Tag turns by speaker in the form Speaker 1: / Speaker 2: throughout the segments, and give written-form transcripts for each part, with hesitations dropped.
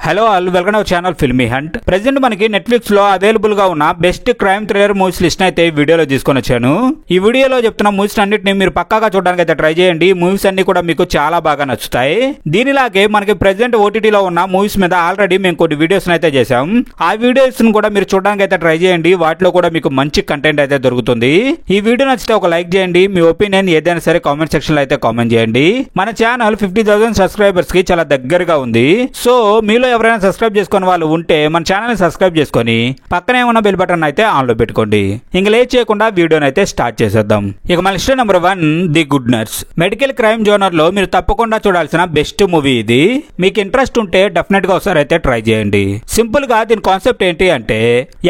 Speaker 1: Hello all, welcome our channel filmy hunt. Present మనకి Netflix లో available గా ఉన్న best crime thriller movies list అయితే ఈ వీడియోలో తీసుకొని వచ్చాను. ఈ వీడియోలో చెప్తున్న మూవీస్ అన్నిటిని మీరు పక్కాగా చూడడానికి అయితే ట్రై చేయండి. మూవీస్ అన్ని కూడా మీకు చాలా బాగా నచ్చుతాయి. దీనిలాగే మనకి ప్రెజెంట్ ఓటీటీలో ఉన్న మూవీస్ మీద ఆల్రెడీ మేము కొన్ని వీడియోస్ అయితే చేసాం. ఆ వీడియోస్ కూడా మీరు చూడడానికి అయితే ట్రై చేయండి. వాటిలో కూడా మీకు మంచి కంటెంట్ అయితే దొరుకుతుంది. ఈ వీడియో నచ్చితే ఒక లైక్ చేయండి. మీ ఒపీనియన్ ఏదైనా సరే కామెంట్ సెక్షన్ లో అయితే కామెంట్ చేయండి. మన ఛానల్ 50,000 సబ్స్క్రైబర్స్ కి చాలా దగ్గరగా ఉంది. సో మీలో ఎవరైనా సబ్స్క్రైబ్ చేసుకుని వాళ్ళు ఉంటే మన ఛానల్ సబ్స్క్రైబ్ చేసుకొని పక్కనే ఉన్న బెల్ బటన్ అయితే ఆన్ లో పెట్టుకోండి. ఇంక లేట్ చేయకుండా వీడియోని అయితే స్టార్ట్ చేసేద్దాం. ఇక మన list number 1 the good nurse. Medical crime genre లో మీరు తప్పకుండా చూడాల్సిన బెస్ట్ మూవీ ఇది. మీకు ఇంట్రెస్ట్ ఉంటే డెఫినెట్ గా ఒకసారి అయితే ట్రై చేయండి. సింపుల్ గా దీని కాన్సెప్ట్ ఏంటి అంటే,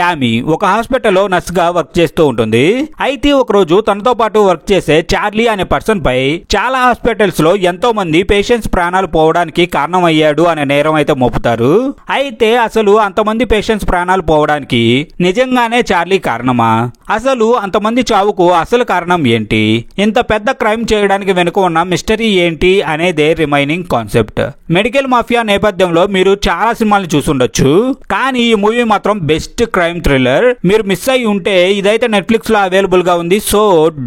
Speaker 1: యామి ఒక హాస్పిటల్లో నర్స్ గా వర్క్ చేస్తూ ఉంటుంది. అయితే ఒక రోజు తనతో పాటు వర్క్ చేసే చార్లీ అనే పర్సన్ పై చాలా హాస్పిటల్స్ లో ఎంతో మంది పేషెంట్స్ ప్రాణాలు పోవడానికి కారణం అయ్యాడు అనే నేరం అయితే మోపుతారు. అయితే అసలు అంతమంది పేషెంట్స్ ప్రాణాలు పోవడానికి నిజంగానే చార్లీ కారణమా? అసలు అంతమంది చావుకు అసలు కారణం ఏంటి? ఇంత పెద్ద క్రైమ్ చేయడానికి వెనుక ఉన్న మిస్టరీ ఏంటి అనేదే రిమైనింగ్ కాన్సెప్ట్. మెడికల్ మాఫియా నేపథ్యంలో మీరు చాలా సినిమాలు చూసుండొచ్చు, కానీ ఈ మూవీ మాత్రం బెస్ట్ క్రైమ్ థ్రిల్లర్. మీరు మిస్ అయి ఉంటే ఇదైతే నెట్ఫ్లిక్స్ లో అవైలబుల్ గా ఉంది. So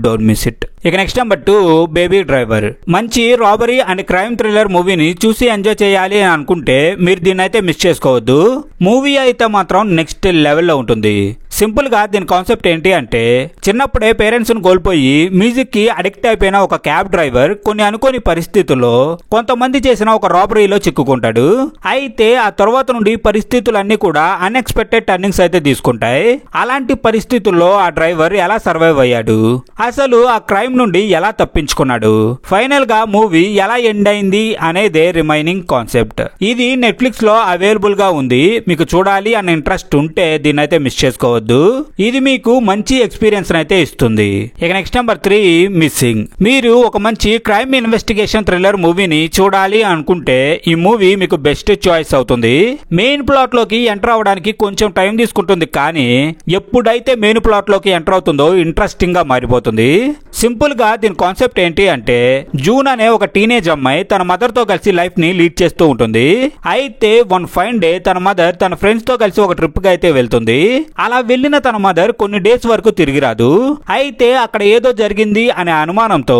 Speaker 1: don't miss it. ఇక నెక్స్ట్ నెంబర్ 2 బేబీ డ్రైవర్. మంచి రాబరీ అండ్ క్రైమ్ థ్రిల్లర్ మూవీని చూసి ఎంజాయ్ చేయాలి అని అనుకుంటే మీరు దీన్ని అయితే మిస్ చేసుకోవద్దు. మూవీ అయితే మాత్రం నెక్స్ట్ లెవెల్లో ఉంటుంది. సింపుల్ గా దీని కాన్సెప్ట్ ఏంటి అంటే, చిన్నప్పుడే పేరెంట్స్ ను కోల్పోయి మ్యూజిక్ కి అడిక్ట్ అయిపోయిన ఒక క్యాబ్ డ్రైవర్ కొన్ని అనుకోని పరిస్థితుల్లో కొంతమంది చేసిన ఒక రాబరీలో చిక్కుకుంటాడు. అయితే ఆ తర్వాత నుండి పరిస్థితులన్నీ కూడా అన్ఎక్స్పెక్టెడ్ టర్నింగ్స్ అయితే తీసుకుంటాయి. అలాంటి పరిస్థితుల్లో ఆ డ్రైవర్ ఎలా సర్వైవ్ అయ్యాడు, అసలు ఆ క్రైమ్ నుండి ఎలా తప్పించుకున్నాడు, ఫైనల్ గా మూవీ ఎలా ఎండ్ అయింది అనేదే రిమైనింగ్ కాన్సెప్ట్. ఇది నెట్ఫ్లిక్స్ లో అవైలబుల్ గా ఉంది. మీకు చూడాలి అన్న ఇంట్రెస్ట్ ఉంటే దీన్ని అయితే మిస్ చేసుకోవద్దు. ఇది మీకు మంచి ఎక్స్పీరియన్స్ అయితే ఇస్తుంది. ఇక నెక్స్ట్ నెంబర్ 3 మిస్సింగ్. మీరు ఒక మంచి క్రైమ్ ఇన్వెస్టిగేషన్ థ్రిల్లర్ మూవీని చూడాలి అనుకుంటే ఈ మూవీ మీకు బెస్ట్ చాయిస్ అవుతుంది. మెయిన్ ప్లాట్ లోకి ఎంటర్ అవడానికి కొంచెం టైం తీసుకుంటుంది, కానీ ఎప్పుడైతే మెయిన్ ప్లాట్ లోకి ఎంటర్ అవుతుందో ఇంట్రెస్టింగ్ గా మారిపోతుంది. సింపుల్ గా దీని కాన్సెప్ట్ ఏంటి అంటే, జూన్ అనే ఒక టీనేజ్ అమ్మాయి తన మదర్ తో కలిసి లైఫ్ ని లీడ్ చేస్తూ ఉంటుంది. అయితే వన్ ఫైన్ డే తన మదర్ తన ఫ్రెండ్స్ తో కలిసి ఒక ట్రిప్ కి అయితే వెళ్తుంది. అలా వెళ్ళిన తన మదర్ కొన్ని డేస్ వరకు తిరిగి రాదు. అయితే అక్కడ ఏదో జరిగింది అనే అనుమానంతో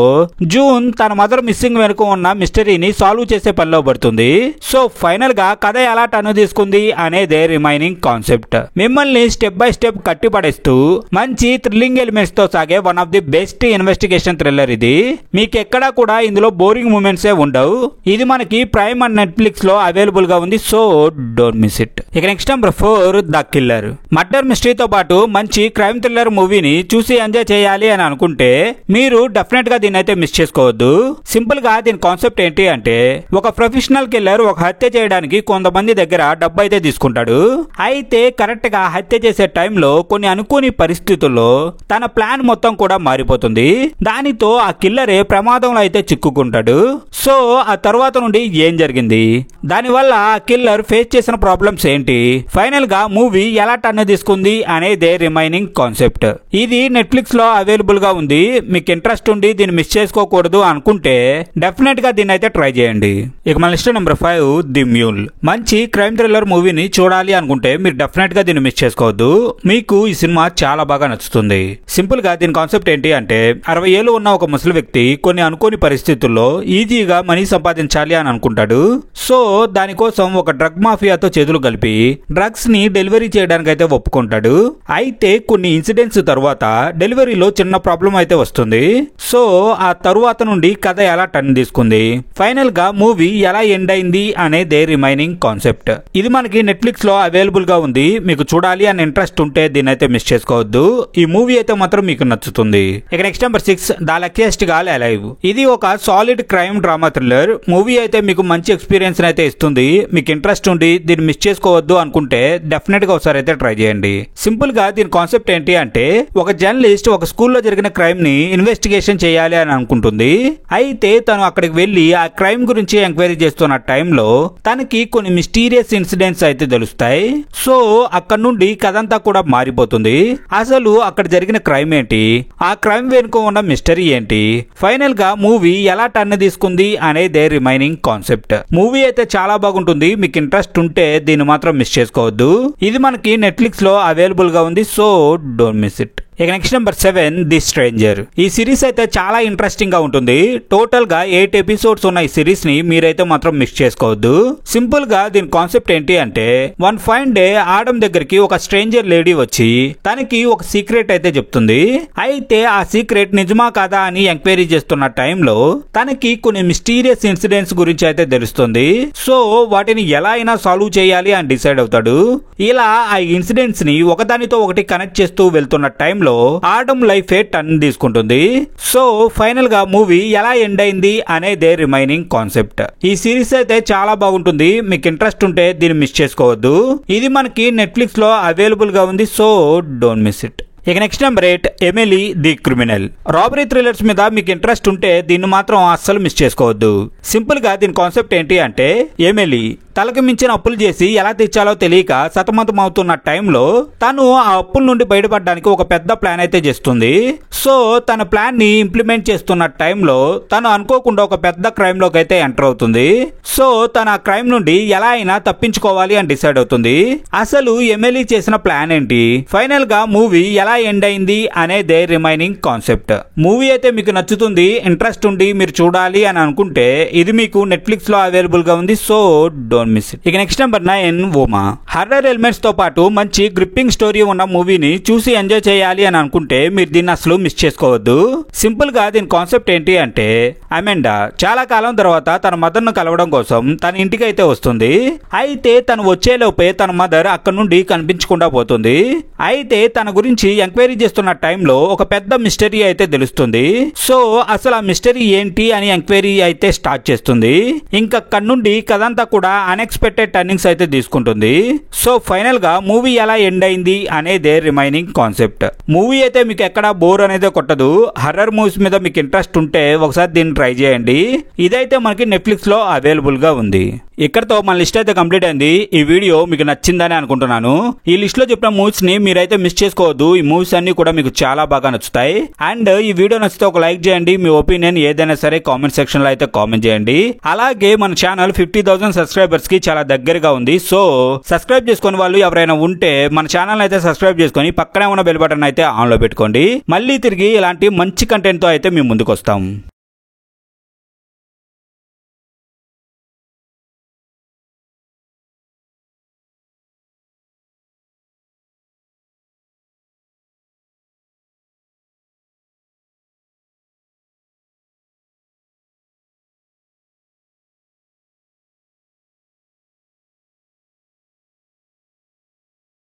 Speaker 1: జూన్ తన మదర్ మిస్సింగ్ వెనుక ఉన్న మిస్టరీని సాల్వ్ చేసే పనిలో పడుతుంది. సో ఫైనల్ గా కథ ఎలా టర్న్ తీసుకుంది అనేదే రిమైనింగ్ కాన్సెప్ట్. మిమ్మల్ని స్టెప్ బై స్టెప్ కట్టిపడేస్తూ మంచి థ్రిల్లింగ్ ఎలిమెంట్స్ తో సాగే one of the best investigation thriller ఇది. మీకు ఎక్కడా కూడా ఇందులో బోరింగ్ మూమెంట్స్ ఉండవు. ఇది మనకి ప్రైమ్ అండ్ నెట్ఫ్లిక్స్ లో అవైలబుల్ గా ఉంది. So don't miss it. ఇక next number 4 the killer. Murder మిస్టరీతో పాటు మంచి క్రైమ్ థ్రిల్లర్ మూవీని చూసి ఎంజాయ్ చేయాలి అని అనుకుంటే మీరు డెఫినెట్ గా దీన్ని అయితే మిస్ చేసుకోవద్దు. సింపుల్ గా దీని కాన్సెప్ట్ ఏంటి అంటే, ఒక ప్రొఫెషనల్ కిల్లర్ ఒక హత్య చేయడానికి కొంతమంది దగ్గర డబ్బు అయితే తీసుకుంటాడు. అయితే కరెక్ట్ గా హత్య చేసే టైంలో కొన్ని అనుకోని పరిస్థితుల్లో తన ప్లాన్ మొత్తం కూడా మారిపోతుంది. దానితో ఆ కిల్లరే ప్రమాదంలో అయితే చిక్కుకుంటాడు. సో ఆ తర్వాత నుండి ఏం జరిగింది, దానివల్ల ఆ కిల్లర్ ఫేస్ చేసిన ప్రాబ్లమ్స్ ఏంటి, ఫైనల్ గా మూవీ ఎలా టర్న్ తీసుకుంది అనేదే రిమైనింగ్ కాన్సెప్ట్. ఇది నెట్ఫ్లిక్స్ లో అవైలబుల్ గా ఉంది. మీకు ఇంట్రెస్ట్ ఉండి దీన్ని మిస్ చేసుకోకూడదు అనుకుంటే డెఫినెట్ గా దీన్ని అయితే ట్రై చేయండి. ఇక మన లిస్ట్ నెంబర్ 5 ది మ్యూల్. మంచి క్రైమ్ థ్రిల్లర్ మూవీని చూడాలి అనుకుంటే మీరు డెఫినెట్ గా దీన్ని మిస్ చేసుకోవద్దు. మీకు ఈ సినిమా చాలా బాగా నచ్చుతుంది. సింపుల్ గా దీని కాన్సెప్ట్ ఏంటి అంటే, 60 ఏళ్ళు ఉన్న ఒక ముసలి వ్యక్తి కొన్ని అనుకోని పరిస్థితుల్లో ఈజీగా మనీ సంపాదించాలి అని అనుకుంటాడు. సో దానికోసం ఒక డ్రగ్ మాఫియాతో చేతులు కలిపి డ్రగ్స్ ని డెలివరీ చేయడానికి అయితే ఒప్పుకుంటాడు. అయితే కొన్ని ఇన్సిడెంట్స్ తర్వాత డెలివరీలో చిన్న ప్రాబ్లం అయితే వస్తుంది. సో ఆ తరువాత నుండి కథ ఎలా టర్న్ తీసుకుంది, ఫైనల్ గా మూవీ ఎలా ఎండ్ అయింది అనేదే రిమైనింగ్ కాన్సెప్ట్. ఇది మనకి నెట్ఫ్లిక్స్ లో అవైలబుల్ గా ఉంది. మీకు చూడాలి అనే ఇంట్రెస్ట్ ఉంటే దీన్ని అయితే మిస్ చేసుకోవద్దు. ఈ మూవీ అయితే మాత్రం మీకు నచ్చుతుంది. ఇక next number 6 the luckiest girl alive. ఇది ఒక solid crime drama thriller movie అయితే మీకు మంచి ఎక్స్పీరియన్స్ అయితే ఇస్తుంది. మీకు ఇంట్రెస్ట్ ఉండి దీన్ని మిస్ చేసుకోవద్దు అనుకుంటే డెఫినెట్ గా ఒకసారి అయితే ట్రై చేయండి. సింపుల్ గా దీని కాన్సెప్ట్ ఏంటి అంటే ఒక జర్నలిస్ట్ ఒక స్కూల్లో జరిగిన క్రైమ్ ని ఇన్వెస్టిగేషన్ చేయాలి అని అనుకుంటుంది. అయితే తను అక్కడికి వెళ్లి ఆ క్రైమ్ గురించి ఎంక్వైరీ చేస్తున్న టైంలో తనకి కొన్ని మిస్టీరియస్ ఇన్సిడెంట్స్ అయితే తెలుస్తాయి. సో అక్కడ నుండి కథంతా కూడా మారిపోతుంది. అసలు అక్కడ జరిగిన క్రైమ్ ఏంటి, ఆ క్రైమ్ వెనుక ఉన్న మిస్టరీ ఏంటి, ఫైనల్ గా మూవీ ఎలా టర్న్ తీసుకుంది అనేదే రిమైనింగ్ కాన్సెప్ట్. మూవీ అయితే చాలా బాగుంటుంది. మీకు ఇంట్రెస్ట్ ఉంటే దీన్ని మాత్రం మిస్ చేసుకోవద్దు. ఇది మనకి నెట్ఫ్లిక్స్ లో అవైలబుల్ గా ఉంది. So don't miss it. ఇక నెక్స్ట్ నెంబర్ 7 ది స్ట్రేంజర్. ఈ సిరీస్ అయితే చాలా ఇంట్రెస్టింగ్ గా ఉంటుంది. టోటల్ గా 8 ఎపిసోడ్స్ ఉన్న ఈ సిరీస్ ని మీరైతే మాత్రం మిస్ చేసుకోవద్దు. సింపుల్ గా దీని కాన్సెప్ట్ ఏంటి అంటే వన్ ఫైన్ డే ఆడమ్ దగ్గరికి ఒక స్ట్రేంజర్ లేడీ వచ్చి తనకి ఒక సీక్రెట్ అయితే చెప్తుంది. అయితే ఆ సీక్రెట్ నిజమా కాదా అని ఎంక్వైరీ చేస్తున్న టైంలో తనకి కొన్ని మిస్టీరియస్ ఇన్సిడెంట్స్ గురించి అయితే తెలుస్తుంది. సో వాటిని ఎలా అయినా సాల్వ్ చేయాలి అని డిసైడ్ అవుతాడు. ఇలా ఆ ఇన్సిడెంట్స్ ని ఒకదానితో ఒకటి కనెక్ట్ చేస్తూ వెళ్తున్న టైంలో ఆడమ్ లైఫ్ టర్న్ తీసుకుంటుంది. సో ఫైనల్ గా మూవీ ఎలా ఎండ్ అయింది అనేదే రిమైనింగ్ కాన్సెప్ట్. ఈ సిరీస్ అయితే చాలా బాగుంటుంది. మీకు ఇంట్రెస్ట్ ఉంటే దీన్ని మిస్ చేసుకోవద్దు. ఇది మనకి నెట్ఫ్లిక్స్ లో అవైలబుల్ గా ఉంది. So don't miss it. ఇక next number 8 Emily the criminal. Robbery thrillers మీద మీకు ఇంట్రెస్ట్ ఉంటే దీన్ని మాత్రం అస్సలు మిస్ చేసుకోవద్దు. సింపుల్ గా దీని కాన్సెప్ట్ ఏంటి అంటే ఎమిలీ తలకు మించిన అప్పులు చేసి ఎలా తెచ్చాలో తెలియక సతమతం అవుతున్న టైంలో తను ఆ అప్పుల నుండి బయటపడడానికి ఒక పెద్ద ప్లాన్ అయితే చేస్తుంది. సో తన ప్లాన్ ని ఇంప్లిమెంట్ చేస్తున్న టైంలో తను అనుకోకుండా ఒక పెద్ద క్రైమ్ లోకి అయితే ఎంటర్ అవుతుంది. సో తన ఆ క్రైమ్ నుండి ఎలా అయినా తప్పించుకోవాలి అని డిసైడ్ అవుతుంది. అసలు ఎమిలీ చేసిన ప్లాన్ ఏంటి, ఫైనల్ గా మూవీ ఎలా ఎండ్ అయింది అనేదే రిమైనింగ్ కాన్సెప్ట్. మూవీ అయితే మీకు నచ్చుతుంది, ఇంట్రెస్ట్ ఉండి మీరు చూడాలి అని అనుకుంటే ఇది మీకు నెట్ఫ్లిక్స్ లో అవైలబుల్ గా ఉంది. So don't miss it. ఇక నెక్స్ట్ నెంబర్ 9 ఓమా. హర్రర్ ఎలిమెంట్స్ తో పాటు మంచి గ్రిప్పింగ్ స్టోరీ ఉన్న మూవీని చూసి ఎంజాయ్ చేయాలి అని అనుకుంటే మీరు దీన్ని అసలు మిస్ చేసుకోవద్దు. సింపుల్ గా దీని కాన్సెప్ట్ ఏంటి అంటే అమెండా చాలా కాలం తర్వాత తన మదర్ ను కలవడం కోసం తన ఇంటికి అయితే వస్తుంది. అయితే తను వచ్చేలోపే తన మదర్ అక్కడ నుండి కనిపించకుండా పోతుంది. అయితే తన గురించి ఎంక్వైరీ చేస్తున్న టైంలో ఒక పెద్ద మిస్టరీ అయితే తెలుస్తుంది. సో అసలు ఆ మిస్టరీ ఏంటి అని ఎంక్వైరీ అయితే స్టార్ట్ చేస్తుంది. ఇంకా అక్కడ నుండి కథంతా కూడా అన్ఎక్స్పెక్టెడ్ టర్నింగ్స్ అయితే తీసుకుంటుంది. సో ఫైనల్ గా మూవీ ఎలా ఎండ్ అయింది అనేదే రిమైనింగ్ కాన్సెప్ట్. మూవీ అయితే మీకు ఎక్కడ బోర్ అనేది కొట్టదు. హర్రర్ మూవీస్ మీద మీకు ఇంట్రెస్ట్ ఉంటే ఒకసారి దీన్ని ట్రై చేయండి. ఇదైతే మనకి నెట్ఫ్లిక్స్ లో అవైలబుల్ గా ఉంది. ఇక్కడతో మన లిస్ట్ అయితే కంప్లీట్ అయింది. ఈ వీడియో మీకు నచ్చిందని అనుకుంటున్నాను. ఈ లిస్ట్ లో చెప్పిన మూవీస్ ని మీరైతే మిస్ చేసుకోవద్దు. ఈ మూవీస్ అన్ని కూడా మీకు చాలా బాగా నచ్చుతాయి. అండ్ ఈ వీడియో నచ్చితే ఒక లైక్ చేయండి. మీ ఒపీనియన్ ఏదైనా సరే కామెంట్ సెక్షన్ లో అయితే కామెంట్ చేయండి. అలాగే మన ఛానల్ 50,000 సబ్స్క్రైబర్స్ కి చాలా దగ్గరగా ఉంది. సో సబ్స్క్రైబ్ చేసుకుని వాళ్ళు ఎవరైనా ఉంటే మన ఛానల్ అయితే సబ్స్క్రైబ్ చేసుకుని పక్కనే ఉన్న బెల్ బటన్ అయితే ఆన్ లో పెట్టుకోండి. మళ్ళీ తిరిగి ఇలాంటి మంచి కంటెంట్ తో అయితే మేము ముందుకు వస్తాం.